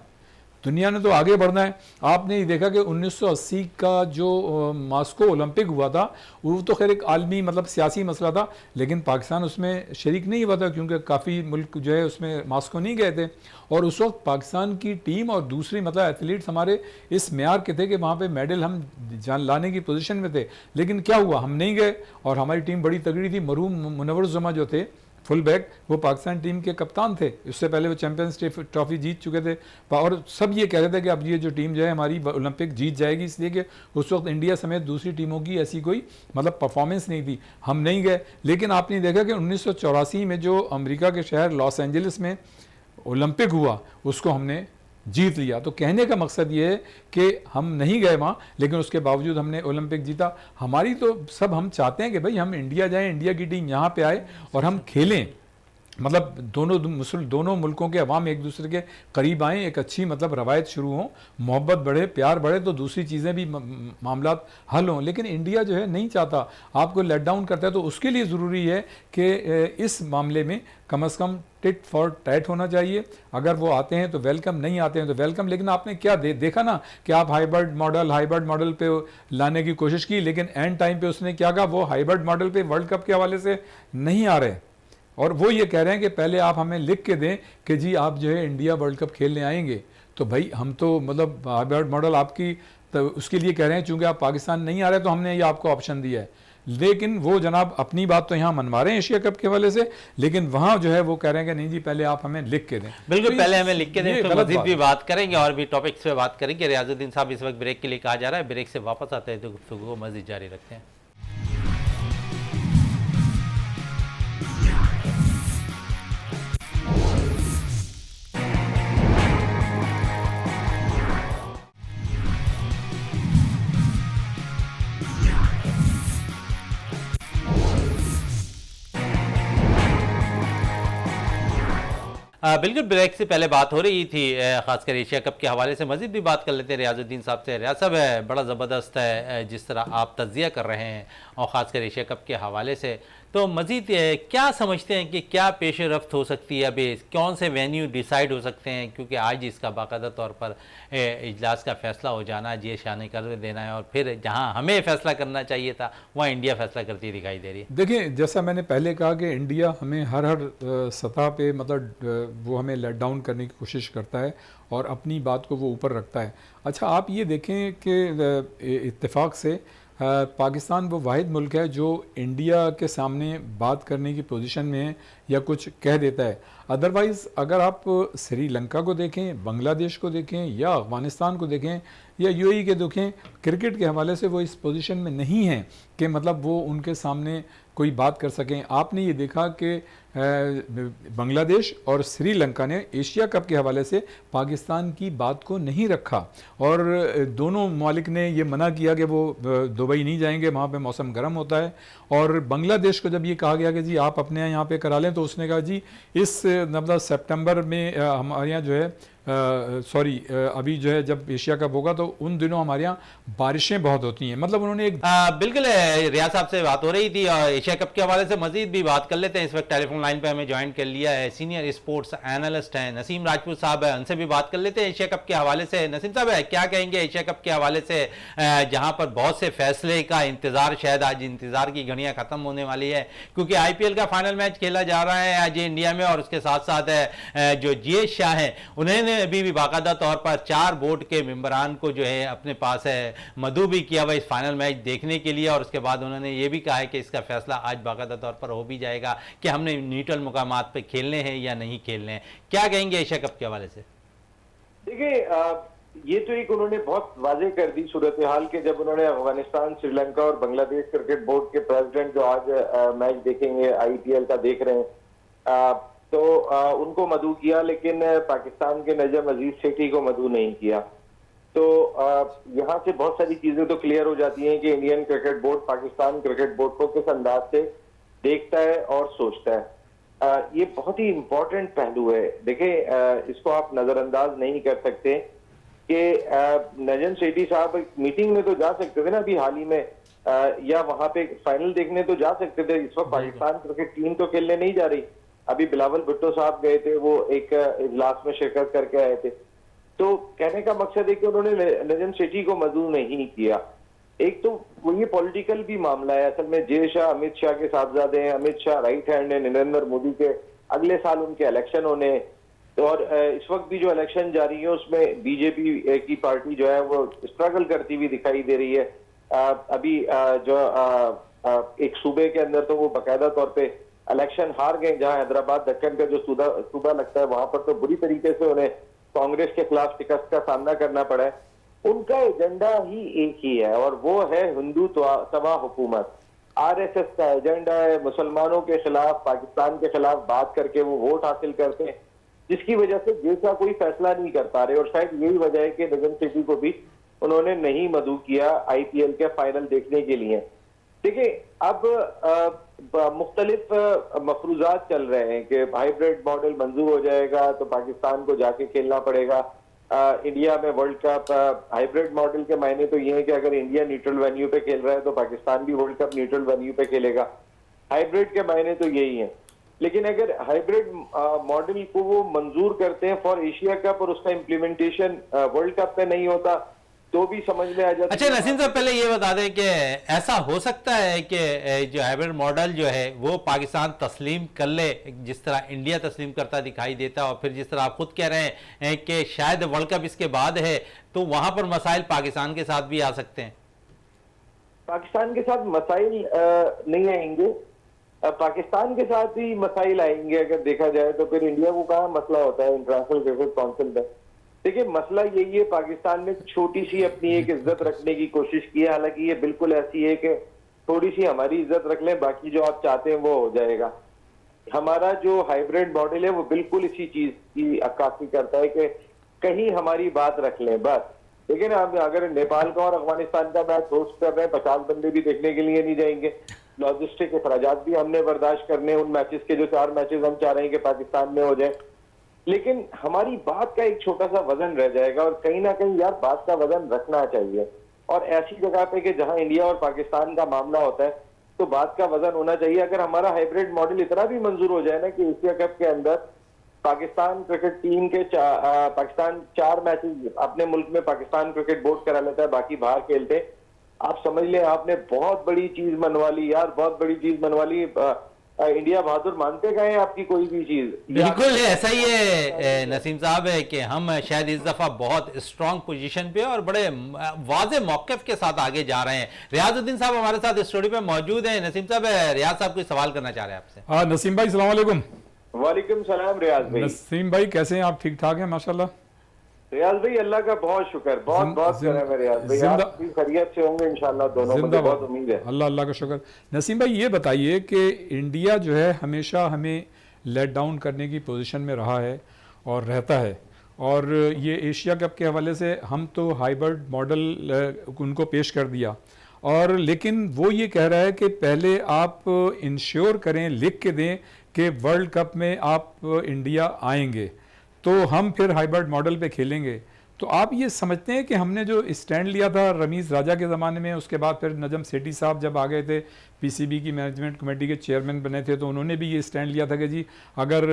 दुनिया ने तो आगे बढ़ना है। आपने ये देखा कि 1980 का जो मास्को ओलंपिक हुआ था वो तो खैर एक आलमी मतलब सियासी मसला था, लेकिन पाकिस्तान उसमें शरीक नहीं हुआ था क्योंकि काफ़ी मुल्क जो है उसमें मास्को नहीं गए थे। और उस वक्त पाकिस्तान की टीम और दूसरी मतलब एथलीट्स हमारे इस म्यार के थे कि वहाँ पे मेडल हम लाने की पोजीशन में थे, लेकिन क्या हुआ, हम नहीं गए। और हमारी टीम बड़ी तगड़ी थी, मरूम मुनव्वर जमा जो थे फुल बैक, वो पाकिस्तान टीम के कप्तान थे, इससे पहले वो चैंपियंस ट्रॉफी जीत चुके थे। और सब ये कह रहे थे कि अब ये जो टीम जो है हमारी ओलंपिक जीत जाएगी, इसलिए कि उस वक्त इंडिया समेत दूसरी टीमों की ऐसी कोई मतलब परफॉर्मेंस नहीं थी, हम नहीं गए। लेकिन आपने देखा कि 1984 में जो अमेरिका के शहर लॉस एंजलिस में ओलंपिक हुआ उसको हमने जीत लिया। तो कहने का मकसद ये है कि हम नहीं गए वहाँ, लेकिन उसके बावजूद हमने ओलंपिक जीता। हमारी तो सब हम चाहते हैं कि भाई हम इंडिया जाएं, इंडिया की टीम यहाँ पे आए और हम खेलें, मतलब दोनों मुल्कों के अवाम एक दूसरे के करीब आएँ, एक अच्छी मतलब रवायत शुरू हो, मोहब्बत बढ़े, प्यार बढ़े, तो दूसरी चीज़ें भी मामलात हल हों। लेकिन इंडिया जो है नहीं चाहता, आपको लेट डाउन करता है। तो उसके लिए ज़रूरी है कि इस मामले में कम से कम टिट फॉर टैट होना चाहिए। अगर वो आते हैं तो वेलकम, नहीं आते हैं तो वेलकम। लेकिन आपने क्या देखा ना कि आप हाइब्रिड मॉडल पे लाने की कोशिश की, लेकिन एंड टाइम पे उसने क्या कहा, वो हाइब्रिड मॉडल पे वर्ल्ड कप के हवाले से नहीं आ रहे और वो ये कह रहे हैं कि पहले आप हमें लिख के दें कि जी आप जो है इंडिया वर्ल्ड कप खेलने आएंगे। तो भाई हम तो मतलब हाइब्रिड मॉडल आपकी तो उसके लिए कह रहे हैं, चूंकि आप पाकिस्तान नहीं आ रहे तो हमने ये आपको ऑप्शन दिया है। लेकिन वो जनाब अपनी बात तो यहाँ मनवा रहे हैं एशिया कप के हवाले से, लेकिन वहाँ जो है वो कह रहे हैं कि नहीं जी पहले आप हमें लिख के दें। बिल्कुल, तो पहले हमें लिख के दें, तो मजीद भी बात करेंगे और भी टॉपिक्स पे बात करेंगे। रियाजुद्दीन साहब इस वक्त ब्रेक के लिए कहा जा रहा है, ब्रेक से वापस आते हैं तो गुफ्तगू को मजीद जारी रखते हैं। बिल्कुल, ब्रेक से पहले बात हो रही थी खासकर एशिया कप के हवाले से, मजीद भी बात कर लेते हैं रियाजुद्दीन साहब से। रियाज साहब, बड़ा ज़बरदस्त है जिस तरह आप तज्जिया कर रहे हैं और ख़ासकर एशिया कप के हवाले से, तो मज़ीद क्या समझते हैं कि क्या पेश रफ्त हो सकती है, अभी कौन से वेन्यू डिसाइड हो सकते हैं, क्योंकि आज इसका बाकायदा तौर पर इजलास का फ़ैसला हो जाना, जी शान कर देना है, और फिर जहां हमें फ़ैसला करना चाहिए था वहाँ इंडिया फ़ैसला करती दिखाई दे रही है। देखिए, जैसा मैंने पहले कहा कि इंडिया हमें हर सतह पे मतलब वो हमें लेट डाउन करने की कोशिश करता है और अपनी बात को वो ऊपर रखता है। अच्छा, आप ये देखें कि इत्तेफाक से पाकिस्तान वो वाहिद मुल्क है जो इंडिया के सामने बात करने की पोजीशन में है या कुछ कह देता है। अदरवाइज़ अगर आप श्रीलंका को देखें, बांग्लादेश को देखें या अफ़गानिस्तान को देखें या यूएई के देखें, क्रिकेट के हवाले से वो इस पोजीशन में नहीं है कि मतलब वो उनके सामने कोई बात कर सकें। आपने ये देखा कि बांग्लादेश और श्रीलंका ने एशिया कप के हवाले से पाकिस्तान की बात को नहीं रखा और दोनों ममालिक ने ये मना किया कि वो दुबई नहीं जाएंगे, वहाँ पे मौसम गर्म होता है। और बांग्लादेश को जब ये कहा गया कि जी आप अपने यहाँ पे करा लें, तो उसने कहा जी इस मतलब सितंबर में हमारे यहाँ जो है सॉरी अभी जो है जब एशिया कप होगा तो उन दिनों हमारे यहाँ बारिशें बहुत होती हैं, मतलब उन्होंने एक बिल्कुल रियाज साहब से बात हो रही थी और एशिया कप के हवाले से मजीद भी बात कर लेते हैं। इस वक्त टेलीफोन लाइन पे हमें ज्वाइन कर लिया है सीनियर स्पोर्ट्स एनालिस्ट हैं नसीम राजपूत साहब है, उनसे भी बात कर लेते हैं एशिया कप के हवाले से। नसीम साहब क्या कहेंगे एशिया कप के हवाले से, जहां पर बहुत से फैसले का इंतजार, शायद आज इंतजार की घड़ियां खत्म होने वाली है क्योंकि आईपीएल का फाइनल मैच खेला जा रहा है आज इंडिया में और उसके साथ साथ जो जीएस शाह है उन्होंने अभी भी बाकायदा तौर पर 4 बोर्ड के मेंबरान को जो है अपने पास है मदऊ भी किया हुआ इस फाइनल मैच देखने के लिए और उसके बाद उन्होंने ये भी कहा है कि इसका फैसला आज बाकायदा तौर पर हो भी जाएगा कि हमने न्यूट्रल मुकामात पे खेलने हैं या नहीं खेलने हैं। क्या कहेंगे एशिया कप के हवाले से? देखिए, ये तो एक उन्होंने बहुत वाजे कर दी सूरत हाल के जब उन्होंने अफगानिस्तान, श्रीलंका और बांग्लादेश क्रिकेट बोर्ड के प्रेसिडेंट जो आज मैच देखेंगे आईपीएल का देख रहे हैं तो उनको मदऊ किया, लेकिन पाकिस्तान के नजम अजीज सेठी को मदऊ नहीं किया। तो यहाँ से बहुत सारी चीजें तो क्लियर हो जाती हैं कि Indian cricket board Pakistan cricket board को किस अंदाज से देखता है और सोचता है। ये बहुत ही इंपॉर्टेंट पहलू है। देखिए, इसको आप नजरअंदाज नहीं कर सकते कि नजम सेठी साहब मीटिंग में तो जा सकते थे ना अभी हाल ही में, या वहां पे फाइनल देखने तो जा सकते थे। इस वक्त पाकिस्तान क्रिकेट टीम तो खेलने नहीं जा रही। अभी बिलावल भुट्टो साहब गए थे, वो एक इजलास में शिरकत करके आए थे। तो कहने का मकसद है कि उन्होंने नजम सेठी को मदऊ नहीं किया। एक तो वो ये पॉलिटिकल भी मामला है। असल में जय शाह अमित शाह के साहबजादे हैं, अमित शाह राइट हैंड है नरेंद्र मोदी के, अगले साल उनके इलेक्शन होने तो और इस वक्त भी जो इलेक्शन जारी है उसमें बीजेपी की पार्टी जो है वो स्ट्रगल करती हुई दिखाई दे रही है। अभी जो एक सूबे के अंदर तो वो बाकायदा तौर पे इलेक्शन हार गए, जहां हैदराबाद दक्कन का जो सूबा लगता है वहां पर तो बुरी तरीके से उन्हें कांग्रेस के खिलाफ शिकस्त का सामना करना पड़ा है। उनका एजेंडा ही एक ही है और वो है हिंदुत्व हुकूमत। आरएसएस का एजेंडा है मुसलमानों के खिलाफ, पाकिस्तान के खिलाफ बात करके वो वोट हासिल करते हैं, जिसकी वजह से जैसा कोई फैसला नहीं कर पा रहे। और शायद यही वजह है कि नजम सेठी को भी उन्होंने नहीं मदऊ किया आईपीएल के फाइनल देखने के लिए। देखिए, अब मुख्तलिफ मफरूजात चल रहे हैं कि हाइब्रिड मॉडल मंजूर हो जाएगा तो पाकिस्तान को जाके खेलना पड़ेगा इंडिया में वर्ल्ड कप। हाइब्रिड मॉडल के मायने तो ये है कि अगर इंडिया न्यूट्रल वेन्यू पे खेल रहा है तो पाकिस्तान भी वर्ल्ड कप न्यूट्रल वेन्यू पे खेलेगा। हाइब्रिड के मायने तो यही है। लेकिन अगर हाइब्रिड मॉडल को वो मंजूर करते हैं फॉर एशिया कप और उसका इम्प्लीमेंटेशन वर्ल्ड कप पे नहीं होता तो भी समझ में आ जाता है। अच्छा नसीम साहब, पहले ये बता दें कि ऐसा हो सकता है कि जो हाइब्रिड मॉडल जो है वो पाकिस्तान तस्लीम कर ले जिस तरह इंडिया तस्लीम करता दिखाई देता है और फिर जिस तरह आप खुद कह रहे हैं कि शायद वर्ल्ड कप इसके बाद है तो वहां पर मसाइल पाकिस्तान के साथ भी आ सकते हैं? पाकिस्तान के साथ मसाइल नहीं आएंगे, पाकिस्तान के साथ ही मसाइल आएंगे। अगर देखा जाए तो फिर इंडिया को कहाँ मसला होता है इंटरनेशनल क्रिकेट काउंसिल में। देखिए, मसला यही है, पाकिस्तान ने छोटी सी अपनी एक इज्जत रखने की कोशिश की है। हालांकि ये बिल्कुल ऐसी है कि थोड़ी सी हमारी इज्जत रख लें, बाकी जो आप चाहते हैं वो हो जाएगा। हमारा जो हाइब्रिड मॉडल है वो बिल्कुल इसी चीज की अक्कासी करता है कि कहीं हमारी बात रख लें बस। लेकिन हम अगर नेपाल का और अफगानिस्तान का मैच होस्ट कर रहे हैं, 50 बंदे भी देखने के लिए नहीं जाएंगे। लॉजिस्टिक अखराजात भी हमने बर्दाश्त करने, उन मैचेस के जो 4 मैचेस हम चाह रहे हैं कि पाकिस्तान में हो जाए। लेकिन हमारी बात का एक छोटा सा वजन रह जाएगा और कहीं ना कहीं यार बात का वजन रखना चाहिए। और ऐसी जगह पे कि जहां इंडिया और पाकिस्तान का मामला होता है तो बात का वजन होना चाहिए। अगर हमारा हाइब्रिड मॉडल इतना भी मंजूर हो जाए ना कि एशिया कप के अंदर पाकिस्तान क्रिकेट टीम के पाकिस्तान 4 मैचेस अपने मुल्क में पाकिस्तान क्रिकेट बोर्ड करा लेता है, बाकी बाहर खेलते, आप समझ लें आपने बहुत बड़ी चीज मनवा ली यार, बहुत बड़ी चीज मनवा ली। इंडिया बहादुर मानते गए आपकी कोई भी चीज। बिल्कुल ऐसा ही है नसीम साहब, है कि हम शायद इस दफा बहुत स्ट्रांग पोजीशन पे और बड़े वाजे मौक़िफ़ के साथ आगे जा रहे हैं। रियाजुद्दीन साहब हमारे साथ स्टूडियो पे मौजूद हैं। नसीम साहब, रियाज साहब कोई सवाल करना चाह रहे हैं आपसे। हाँ नसीम भाई, सलाम वालेकुम। वालेकुम सलाम रियाज भाई। नसीम भाई कैसे हैं आप? ठीक ठाक हैं माशाल्लाह। रियाज भाई अल्लाह का बहुत शुक्र, बहुत बहुत करम है रियाज भाई, आप भी खैरियत से होंगे इंशाल्लाह दोनों, मुझे बहुत उम्मीद है। अल्लाह अल्लाह का शुक्र। नसीम भाई ये बताइए कि इंडिया जो है हमेशा हमें लेट डाउन करने की पोजीशन में रहा है और रहता है, और ये एशिया कप के हवाले से हम तो हाइब्रिड मॉडल उनको पेश कर दिया, और लेकिन वो ये कह रहा है कि पहले आप इंश्योर करें, लिख के दें कि वर्ल्ड कप में आप इंडिया आएंगे, तो हम फिर हाइब्रिड मॉडल पे खेलेंगे। तो आप ये समझते हैं कि हमने जो स्टैंड लिया था रमीज़ राजा के ज़माने में, उसके बाद फिर नजम सेठी साहब जब आ गए थे, पीसीबी की मैनेजमेंट कमेटी के चेयरमैन बने थे, तो उन्होंने भी ये स्टैंड लिया था कि जी अगर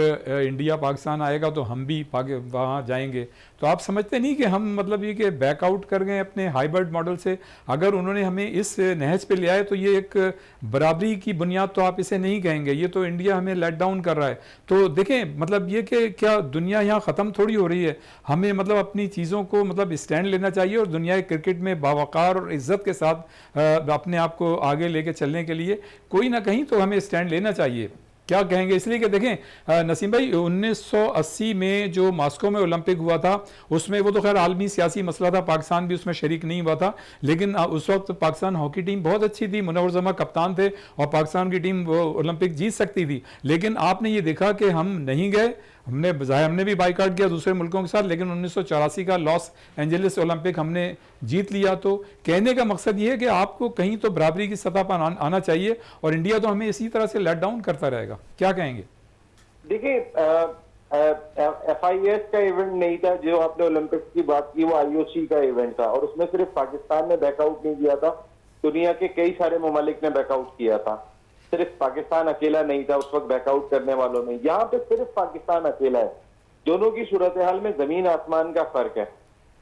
इंडिया पाकिस्तान आएगा तो हम भी वहाँ जाएंगे। तो आप समझते नहीं कि हम मतलब ये कि बैकआउट कर गए अपने हाइब्रिड मॉडल से? अगर उन्होंने हमें इस नहज पे ले आए तो ये एक बराबरी की बुनियाद तो आप इसे नहीं कहेंगे, ये तो इंडिया हमें लेट डाउन कर रहा है। तो देखें मतलब ये कि क्या दुनिया यहाँ ख़त्म थोड़ी हो रही है, हमें मतलब अपनी चीज़ों को मतलब स्टैंड लेना चाहिए और दुनिया क्रिकेट में बावकार और इज्जत के साथ अपने आप को आगे लेके चलने के लिए कोई ना कहीं तो हमें स्टैंड लेना चाहिए। क्या कहेंगे? इसलिए कि देखें नसीम भाई, 1980 में जो मॉस्को में ओलंपिक हुआ था उसमें, वो तो खैर आलमी सियासी मसला था, पाकिस्तान भी उसमें शरीक नहीं हुआ था, लेकिन उस वक्त पाकिस्तान हॉकी टीम बहुत अच्छी थी, मुनव्वर जमा कप्तान थे और पाकिस्तान की टीम वो ओलंपिक जीत सकती थी। लेकिन आपने ये देखा कि हम नहीं गए, हमने भी बाइकाट किया दूसरे मुल्कों के साथ, लेकिन 1984 का लॉस एंजलिस ओलंपिक हमने जीत लिया। तो कहने का मकसद ये है कि आपको कहीं तो बराबरी की सतह पर आना चाहिए, और इंडिया तो हमें इसी तरह से लेट डाउन करता रहेगा। क्या कहेंगे? देखिए, FIS का इवेंट नहीं था जो आपने ओलंपिक्स की बात की, वो IOC का इवेंट था, और उसमें सिर्फ पाकिस्तान ने बैकआउट नहीं किया था, दुनिया के कई सारे ममालिक ने बैकआउट किया था। सिर्फ पाकिस्तान अकेला नहीं था उस वक्त बैकआउट करने वालों में। यहाँ पे सिर्फ पाकिस्तान अकेला है। दोनों की सूरत हाल में जमीन आसमान का फर्क है।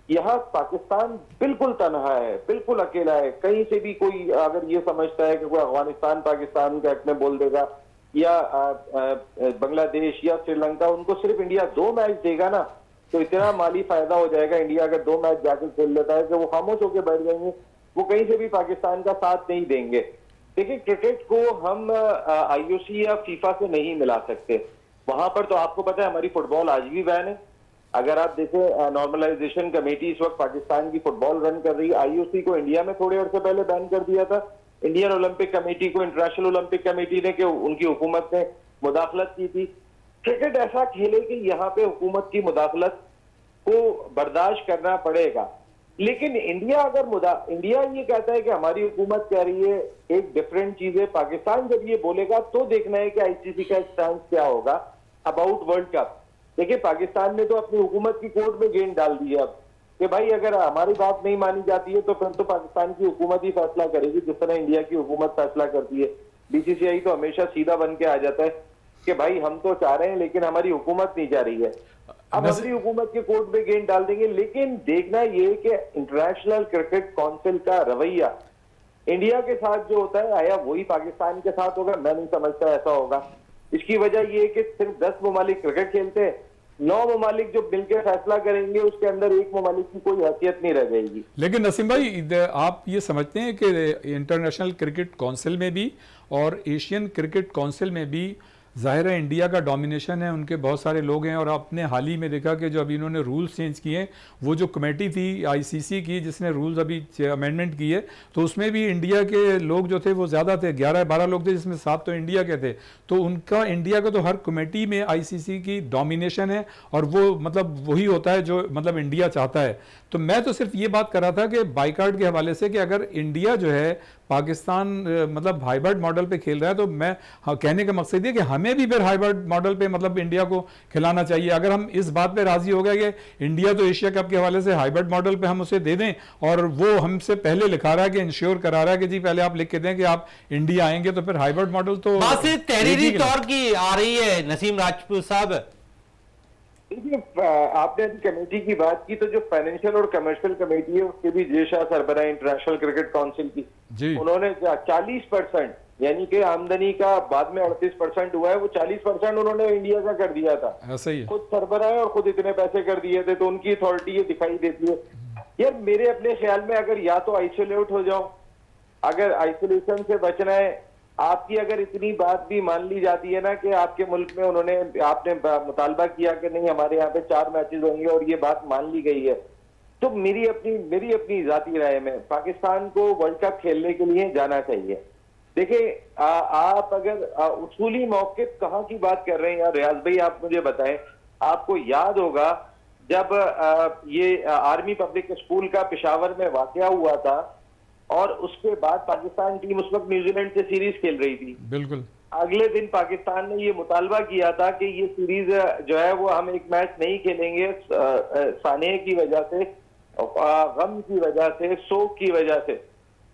यहाँ पाकिस्तान बिल्कुल तनहा है, बिल्कुल अकेला है। कहीं से भी कोई अगर ये समझता है कि कोई अफगानिस्तान पाकिस्तान के हक में बोल देगा, या बांग्लादेश या श्रीलंका उनको सिर्फ इंडिया 2 मैच देगा ना, तो इतना माली फायदा हो जाएगा इंडिया अगर 2 मैच जाकर खेल लेता है कि वो खामोश होकर बैठ जाएंगे, वो कहीं से भी पाकिस्तान का साथ नहीं देंगे। देखिए, क्रिकेट को हम IOC या फीफा से नहीं मिला सकते। वहां पर तो आपको पता है हमारी फुटबॉल आज भी बैन है। अगर आप देखें, नॉर्मलाइजेशन कमेटी इस वक्त पाकिस्तान की फुटबॉल रन कर रही है। IOC को इंडिया में थोड़े अर्से पहले बैन कर दिया था, इंडियन ओलंपिक कमेटी को इंटरनेशनल ओलंपिक कमेटी ने, कि उनकी हुकूमत ने मुदाखलत की थी। क्रिकेट ऐसा खेले कि यहाँ पे हुकूमत की मुदाखलत को बर्दाश्त करना पड़ेगा। लेकिन इंडिया इंडिया ये कहता है कि हमारी हुकूमत कह रही है एक डिफरेंट चीज है। पाकिस्तान जब ये बोलेगा तो देखना है कि ICC का स्टैंड क्या होगा अबाउट वर्ल्ड कप। देखिए, पाकिस्तान ने तो अपनी हुकूमत की कोर्ट में गेंद डाल दी है अब कि भाई अगर हमारी बात नहीं मानी जाती है तो फिर तो पाकिस्तान की हुकूमत ही फैसला करेगी, जिस तरह इंडिया की हुकूमत फैसला करती है। BCCI तो हमेशा सीधा बन के आ जाता है कि भाई हम तो चाह रहे हैं लेकिन हमारी हुकूमत नहीं चाह रही है। अब हमारी हुकूमत के कोर्ट में गेंद डाल देंगे। लेकिन देखना ये कि इंटरनेशनल क्रिकेट काउंसिल का रवैया इंडिया के साथ जो होता है, आया वही पाकिस्तान के साथ होगा? मैं नहीं समझता ऐसा होगा। इसकी वजह ये है कि सिर्फ 10 ममालिक क्रिकेट खेलते हैं, 9 ममालिक जो मिलकर फैसला करेंगे उसके अंदर एक ममालिक की कोई हैसियत नहीं रह जाएगी। लेकिन नसीम भाई, आप ये समझते हैं कि इंटरनेशनल क्रिकेट काउंसिल में भी और एशियन क्रिकेट काउंसिल में भी ज़ाहिर है इंडिया का डोमिनेशन है, उनके बहुत सारे लोग हैं, और आपने हाल ही में देखा कि जो अभी इन्होंने रूल्स चेंज किए, वो जो कमेटी थी ICC की जिसने रूल्स अभी अमेंडमेंट किए, तो उसमें भी इंडिया के लोग जो थे वो ज़्यादा थे, 11-12 लोग थे, जिसमें 7 तो इंडिया के थे। तो उनका इंडिया का तो हर कमेटी में ICC की डोमिनेशन है, और वो मतलब वही होता है जो मतलब इंडिया चाहता है। तो मैं तो सिर्फ ये बात कर रहा था कि बाइकाट के हवाले से कि अगर इंडिया जो है पाकिस्तान मतलब हाइब्रिड मॉडल पे खेल रहा है, तो मैं कहने का मकसद ये कि हमें भी फिर हाइब्रिड मॉडल पे मतलब इंडिया को खिलाना चाहिए। अगर हम इस बात पे राजी हो गए कि इंडिया तो एशिया कप के हवाले से हाइब्रिड मॉडल पे हम उसे दे दें, और वो हमसे पहले लिखा रहा है कि इंश्योर करा रहा है कि जी पहले आप लिख के दें कि आप इंडिया आएंगे, तो फिर हाइब्रिड मॉडल तो बात सिर्फ तहरीरी तौर की आ रही है। नसीम राजपूत साहब, आपने कमेटी की बात की, तो जो फाइनेंशियल और कमर्शियल कमेटी है उसके भी जेशा सरबराह इंटरनेशनल क्रिकेट काउंसिल की, उन्होंने 40% यानी कि आमदनी का बाद में 38% हुआ है, वो 40% उन्होंने इंडिया का कर दिया था। ऐसा ही है, खुद सरबराह और खुद इतने पैसे कर दिए थे, तो उनकी अथॉरिटी ये दिखाई देती है। यार मेरे अपने ख्याल में अगर या तो आइसोलेट हो जाओ, अगर आइसोलेशन से बचना है, आपकी अगर इतनी बात भी मान ली जाती है ना कि आपके मुल्क में आपने मुतालबा किया कि नहीं हमारे यहाँ पे 4 मैचेस होंगे और ये बात मान ली गई है, तो मेरी अपनी जाती राय में पाकिस्तान को वर्ल्ड कप खेलने के लिए जाना चाहिए। देखिए, आप अगर उसूली मौक़िफ़ कहाँ की बात कर रहे हैं यार रियाज भाई, आप मुझे बताएं। आपको याद होगा जब ये आर्मी पब्लिक स्कूल का पेशावर में वाकया हुआ था, और उसके बाद पाकिस्तान टीम उस वक्त न्यूजीलैंड से सीरीज खेल रही थी। बिल्कुल। अगले दिन पाकिस्तान ने ये मुतालबा किया था कि ये सीरीज जो है वो हम एक मैच नहीं खेलेंगे सानिया की वजह से, गम की वजह से, शोक की वजह से।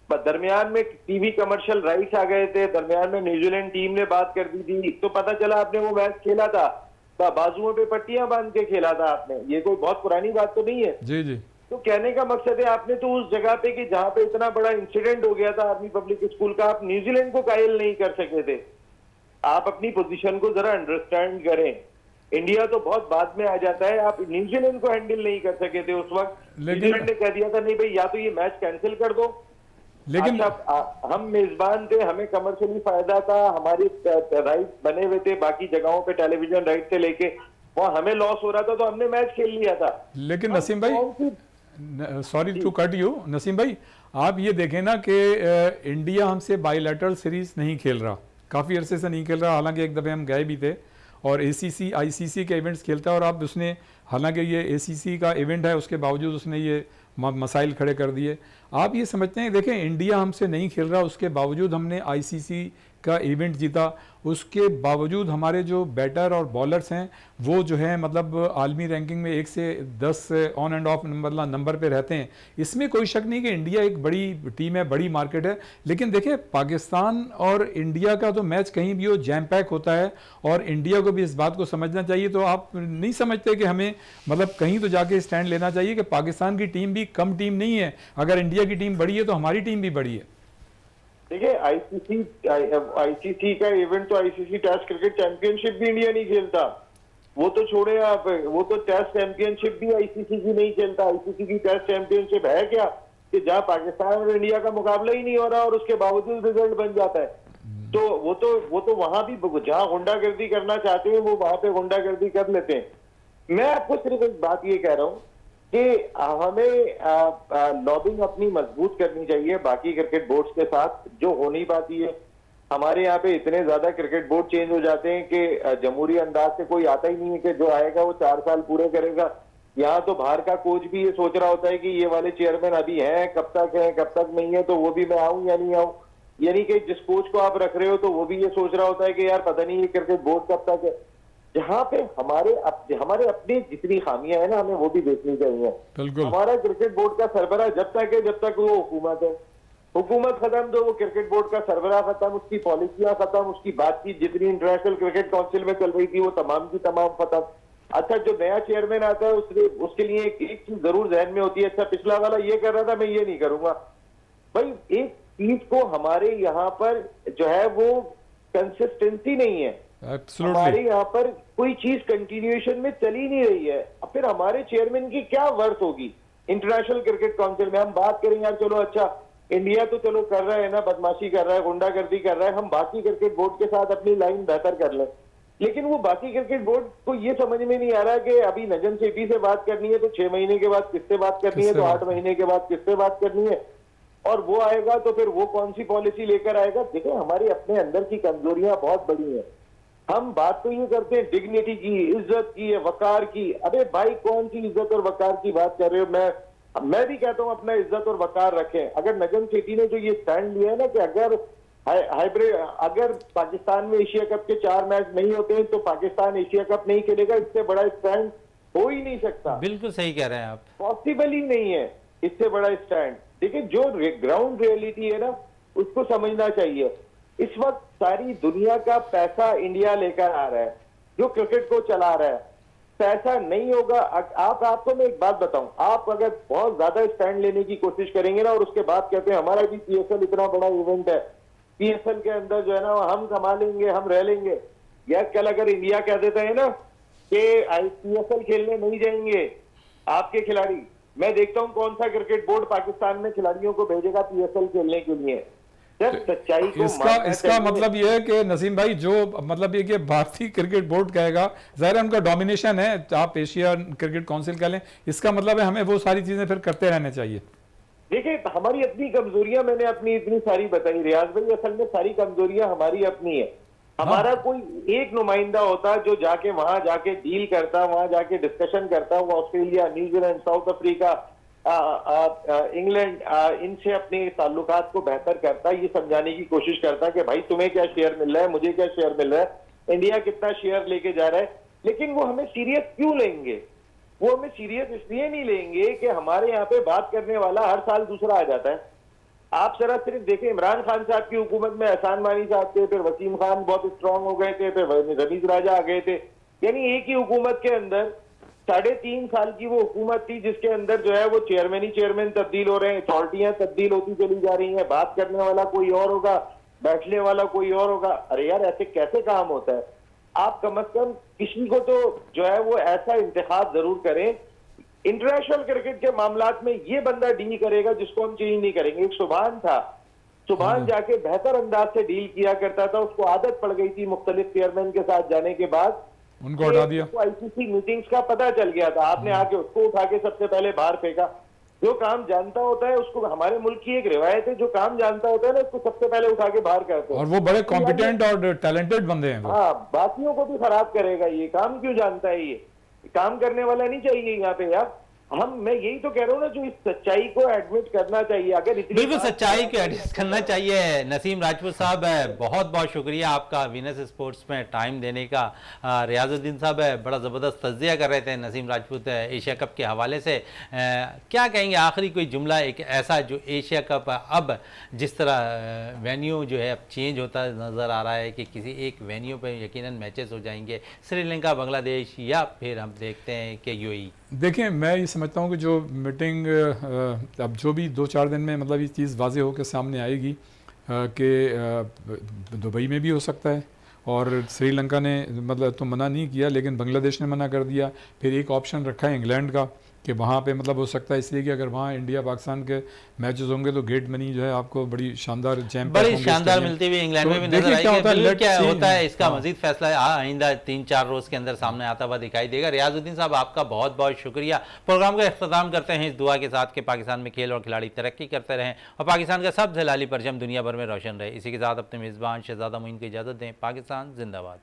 दरमियान में टीवी कमर्शियल राइट्स आ गए थे, दरमियान में न्यूजीलैंड टीम ने बात कर दी थी, तो पता चला आपने वो मैच खेला था बाजुओं पे पट्टियां बांध के खेला था आपने। ये कोई बहुत पुरानी बात तो नहीं है। जी जी। तो कहने का मकसद है आपने तो उस जगह पे कि जहां पे इतना बड़ा इंसिडेंट हो गया था आर्मी पब्लिक स्कूल का, आप न्यूजीलैंड को कायल नहीं कर सके थे। आप अपनी पोजीशन को जरा अंडरस्टैंड करें। इंडिया तो बहुत बाद में आ जाता है, आप न्यूजीलैंड को हैंडल नहीं कर सके थे उस वक्त। न्यूजीलैंड ने कह दिया था नहीं भाई या तो ये मैच कैंसिल कर दो। लेकिन हम मेजबान थे, हमें कमर्शियली फायदा था, हमारे राइट बने हुए थे बाकी जगहों पे टेलीविजन राइट से लेके, वहां हमें लॉस हो रहा था तो हमने मैच खेल लिया था। लेकिन नसीम भाई, sorry to cut you, Naseem भाई आप ये देखें ना कि इंडिया हमसे बायलैटरल सीरीज नहीं खेल रहा, काफ़ी अरसे से नहीं खेल रहा। हालांकि एक दफ़े हम गए भी थे और ACC ICC के इवेंट्स खेलता है और आप उसने, हालांकि ये ACC का इवेंट है उसके बावजूद उसने ये मसाइल खड़े कर दिए। आप ये समझते हैं, देखें इंडिया हमसे नहीं खेल रहा, उसके बावजूद हमने ICC का इवेंट जीता, उसके बावजूद हमारे जो बैटर और बॉलर्स हैं वो जो है मतलब आलमी रैंकिंग में 1 से 10 ऑन एंड ऑफ नंबर पे रहते हैं। इसमें कोई शक नहीं कि इंडिया एक बड़ी टीम है, बड़ी मार्केट है। लेकिन देखें पाकिस्तान और इंडिया का तो मैच कहीं भी हो जैम पैक होता है और इंडिया को भी इस बात को समझना चाहिए। तो आप नहीं समझते कि हमें मतलब कहीं तो जाके स्टैंड लेना चाहिए कि पाकिस्तान की टीम भी कम टीम नहीं है, अगर इंडिया की टीम बड़ी है तो हमारी टीम भी बड़ी है। देखिए आईसीसी का इवेंट तो आईसीसी टेस्ट क्रिकेट चैंपियनशिप भी इंडिया नहीं खेलता, वो तो छोड़े आप, वो तो टेस्ट चैंपियनशिप भी आईसीसी की नहीं खेलता। आईसीसी की टेस्ट चैंपियनशिप है क्या कि जहां पाकिस्तान और इंडिया का मुकाबला ही नहीं हो रहा और उसके बावजूद रिजल्ट बन जाता है। तो वो तो वहां भी जहां गुंडागर्दी करना चाहते हैं वो वहां पे गुंडागर्दी कर लेते हैं। मैं आपको सिर्फ एक बात ये कह रहा हूं कि हमें लॉबिंग अपनी मजबूत करनी चाहिए बाकी क्रिकेट बोर्ड्स के साथ, जो हो नहीं पाती है। हमारे यहाँ पे इतने ज्यादा क्रिकेट बोर्ड चेंज हो जाते हैं कि जमहूरी अंदाज से कोई आता ही नहीं है कि जो आएगा वो 4 साल पूरे करेगा। यहाँ तो बाहर का कोच भी ये सोच रहा होता है कि ये वाले चेयरमैन अभी हैं, कब तक नहीं है, तो वो भी मैं आऊं या नहीं आऊं। यानी कि जिस कोच को आप रख रहे हो तो वो भी ये सोच रहा होता है कि यार पता नहीं ये क्रिकेट बोर्ड कब तक है। जहां पे हमारे अपनी जितनी खामियां है ना हमें वो भी देखनी चाहिए। हमारा क्रिकेट बोर्ड का सरबराह जब तक वो हुकूमत है, हुकूमत खत्म तो वो क्रिकेट बोर्ड का सरबराह खत्म, उसकी पॉलिसियां खत्म, उसकी बातचीत जितनी इंटरनेशनल क्रिकेट काउंसिल में चल रही थी वो तमाम की तमाम खत्म। अच्छा जो नया चेयरमैन आता है उसके लिए एक चीज जरूर जहन में होती है, अच्छा पिछला वाला ये कर रहा था मैं ये नहीं करूंगा। भाई एक चीज को हमारे यहाँ पर जो है वो कंसिस्टेंसी नहीं है। हमारे यहाँ पर कोई चीज कंटिन्यूएशन में चली नहीं रही है। फिर हमारे चेयरमैन की क्या वर्थ होगी इंटरनेशनल क्रिकेट काउंसिल में? हम बात करें यार चलो अच्छा इंडिया तो चलो कर रहा है ना, बदमाशी कर रहा है, गुंडागर्दी कर रहा है, हम बाकी क्रिकेट बोर्ड के साथ अपनी लाइन बेहतर कर लें। लेकिन वो बाकी क्रिकेट बोर्ड को ये समझ में नहीं आ रहा कि अभी नजम सेठी से बात करनी है तो 6 महीने के बाद किससे बात करनी है, तो 8 महीने के बाद किससे बात करनी है, और वो आएगा तो फिर वो कौन सी पॉलिसी लेकर आएगा। देखिए हमारे अपने अंदर की कमजोरियां बहुत बड़ी हैं। हम बात तो ये करते हैं डिग्निटी की, इज्जत की, वकार की। अबे भाई कौन सी इज्जत और वकार की बात कर रहे हो? मैं भी कहता हूं अपना इज्जत और वकार रखें। अगर नजम सेठी ने जो ये स्टैंड लिया है ना कि अगर पाकिस्तान में एशिया कप के 4 मैच नहीं होते हैं तो पाकिस्तान एशिया कप नहीं खेलेगा, इससे बड़ा स्टैंड हो ही नहीं सकता। बिल्कुल सही कह रहे हैं आप, पॉसिबल ही नहीं है इससे बड़ा स्टैंड। देखिए जो ग्राउंड रियलिटी है ना उसको समझना चाहिए। इस वक्त सारी दुनिया का पैसा इंडिया लेकर आ रहा है, जो क्रिकेट को चला रहा है। पैसा नहीं होगा। आपको मैं एक बात बताऊं, आप अगर बहुत ज्यादा स्टैंड लेने की कोशिश करेंगे ना और उसके बाद कहते हैं हमारा भी PSL इतना बड़ा इवेंट है, PSL के अंदर जो है ना हम कमा लेंगे, हम रह लेंगे। या कल अगर इंडिया कह देता है ना कि PSL खेलने नहीं जाएंगे आपके खिलाड़ी, मैं देखता हूं कौन सा क्रिकेट बोर्ड पाकिस्तान में खिलाड़ियों को भेजेगा PSL खेलने के लिए। सच्चाई को इसका मतलब यह है कि नसीम भाई जो मतलब ये कि भारतीय क्रिकेट बोर्ड कहेगा, जाहिर है उनका डोमिनेशन है, आप एशिया क्रिकेट काउंसिल कह लें, इसका मतलब है हमें वो सारी चीजें फिर करते रहने चाहिए। देखिए हमारी अपनी कमजोरियां मैंने अपनी इतनी सारी बताई रियाज भाई, असल में सारी कमजोरियां हमारी अपनी है। हमारा कोई एक नुमाइंदा होता जो जाके वहां जाके डील करता, वहां जाके डिस्कशन करता, वो Australia, New Zealand, south Africa, England इनसे अपने ताल्लुकात को बेहतर करता, ये समझाने की कोशिश करता कि भाई तुम्हें क्या शेयर मिल रहा है, मुझे क्या शेयर मिल रहा है, इंडिया कितना शेयर लेके जा रहा है। लेकिन वो हमें सीरियस क्यों लेंगे? वो हमें सीरियस इसलिए नहीं लेंगे कि हमारे यहाँ पे बात करने वाला हर साल दूसरा आ जाता है। आप जरा सिर्फ देखें, इमरान खान साहब की हुकूमत में एहसान मानी साहब थे, फिर वसीम खान बहुत स्ट्रांग हो गए थे, फिर रमीज राजा आ गए थे। यानी एक ही हुकूमत के अंदर 3.5 साल की वो हुकूमत थी जिसके अंदर जो है वो चेयरमैन ही चेयरमैन तब्दील हो रहे हैं, अथॉरिटियां तब्दील होती चली जा रही हैं, बात करने वाला कोई और होगा, बैठने वाला कोई और होगा। अरे यार ऐसे कैसे काम होता है? आप कम से कम किसी को तो जो है वो ऐसा इंतखाब जरूर करें। इंटरनेशनल क्रिकेट के मामलात में ये बंदा डील करेगा जिसको हम चेंज नहीं करेंगे। एक सुभान था, सुभान जाके बेहतर अंदाज से डील किया करता था, उसको आदत पड़ गई थी मुख्तलिफ चेयरमैन के साथ जाने के बाद, उनको हटा दिया। आईसीसी मीटिंग्स का पता चल गया था, आपने आके उसको उठा के सबसे पहले बाहर फेंका। जो काम जानता होता है उसको, हमारे मुल्क की एक रिवायत है, जो काम जानता होता है ना उसको सबसे पहले उठा के बाहर करते हैं। और वो बड़े कॉम्पिटेंट और टैलेंटेड बंदे हैं वो। हाँ, बाकियों को भी खराब करेगा। ये काम क्यों जानता है? ये काम करने वाला नहीं चाहिए यहाँ पे यार। मैं यही तो कह रहा हूँ ना, जो इस सच्चाई को एडमिट करना चाहिए। अगर इतनी बिल्कुल सच्चाई को एडजस्ट करना चाहिए। नसीम राजपूत साहब बहुत बहुत शुक्रिया आपका वीनस स्पोर्ट्स में टाइम देने का। रियाजुद्दीन साहब बड़ा ज़बरदस्त तज्जिया कर रहे थे नसीम राजपूत एशिया कप के हवाले से। क्या कहेंगे आखिरी कोई जुमला, एक ऐसा जो एशिया कप अब जिस तरह वेन्यू जो है अब चेंज होता नज़र आ रहा है कि किसी एक वेन्यू पर यकीनन मैचेस हो जाएंगे, श्रीलंका, बांग्लादेश, या फिर हम देखते हैं कि यूएई। देखें, मैं ये समझता हूँ कि जो मीटिंग अब जो भी 2-4 दिन में मतलब ये चीज़ वाज़े होकर सामने आएगी कि दुबई में भी हो सकता है, और श्रीलंका ने मतलब तो मना नहीं किया लेकिन बांग्लादेश ने मना कर दिया। फिर एक ऑप्शन रखा है इंग्लैंड का कि वहाँ पे मतलब हो सकता है, इसलिए कि अगर वहाँ इंडिया पाकिस्तान के मैचेस होंगे तो गेट मनी जो है आपको बड़ी शानदार बड़ी शानदार मिलती हुई इंग्लैंड में भी नजर आएगी। क्या होता है इसका मजीद फैसला आइंदा 3-4 रोज के अंदर सामने आता हुआ दिखाई देगा। रियाजुद्दीन साहब आपका बहुत बहुत शुक्रिया। प्रोग्राम का इख्तिताम करते हैं इस दुआ के साथ कि पाकिस्तान में खेल और खिलाड़ी तरक्की करते रहें और पाकिस्तान का सबसे लाली परचम दुनिया भर में रोशन रहे। इसी के साथ अपने मेज़बान शहजादा मोइन को इजाज़त दें। पाकिस्तान जिंदाबाद।